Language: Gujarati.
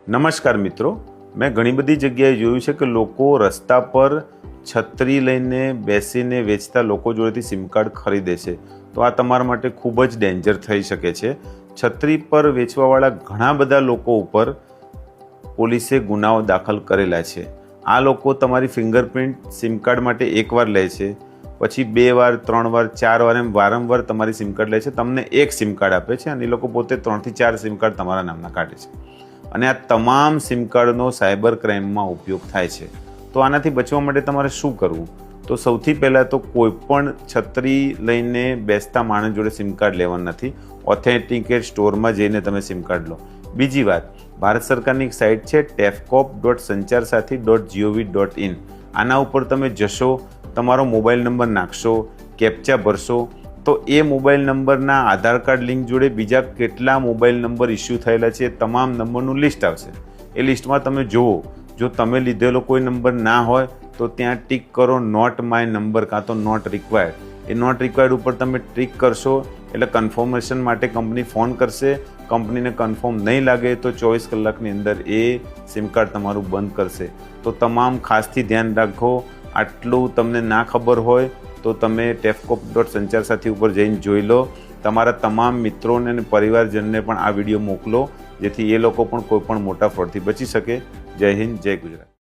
નમસ્કાર મિત્રો, મેં ઘણી બધી જગ્યાએ જોયું છે કે લોકો રસ્તા પર છત્રી લઈને બેસીને વેચતા લોકો જોડેથી સિમ કાર્ડ ખરીદે છે. તો આ તમારા માટે ખૂબ જ ડેન્જર થઈ શકે છે. છત્રી પર વેચવાવાળા ઘણા બધા લોકો ઉપર પોલીસે ગુનાઓ દાખલ કરેલા છે. આ લોકો તમારી ફિંગરપ્રિન્ટ સિમ કાર્ડ માટે એકવાર લે છે, પછી 2 વાર 3 વાર 4 વાર એમ વારંવાર તમારી સિમ કાર્ડ લે છે, તમને એક સિમ કાર્ડ આપે છે અને એ લોકો પોતે 3 થી 4 સિમ કાર્ડ તમારા નામના કાઢે છે અને આ તમામ સિમ કાર્ડનો સાયબર ક્રાઇમમાં ઉપયોગ થાય છે. તો આનાથી બચવા માટે તમારે શું કરવું? તો સૌથી પહેલાં તો કોઈ પણ છત્રી લઈને બેસતા માણસ જોડે સિમ કાર્ડ લેવા નથી. ઓથેન્ટિકેટ સ્ટોરમાં જઈને તમે સિમ કાર્ડ લો. બીજી વાત, ભારત સરકારની એક સાઇટ છે tefcop.sancharsathi.gov.in. આના ઉપર તમે જશો, તમારો મોબાઈલ નંબર નાખશો, કેપ્ચા ભરશો, તો એ મોબાઈલ નંબરના આધાર કાર્ડ લિંક જોડે બીજા કેટલા મોબાઈલ નંબર ઇસ્યુ થયેલા છે તમામ નંબરનું લિસ્ટ આવશે. એ લિસ્ટમાં તમે જુઓ, જો તમે લીધેલો કોઈ નંબર ના હોય તો ત્યાં ટિક કરો નોટ માય નંબર કાં તો નોટ રિક્વાયર્ડ. એ નોટ રિક્વાયર્ડ ઉપર તમે ટિક કરશો એટલે કન્ફર્મેશન માટે કંપની ફોન કરશે. કંપનીને કન્ફર્મ નહીં લાગે તો 24 કલાકની અંદર એ સિમ કાર્ડ તમારું બંધ કરશે. તો તમામ ખાસથી ધ્યાન રાખો. આટલું તમને ના ખબર હોય તો તમે tefcop.sancharsathi ઉપર જઈને જોઈ લો. તમારા તમામ મિત્રોને અને પરિવારજનને પણ આ વિડીયો મોકલો, જેથી એ લોકો પણ કોઈ પણ મોટા ફ્રોડથી બચી શકે. જય હિન્દ, જય ગુજરાત.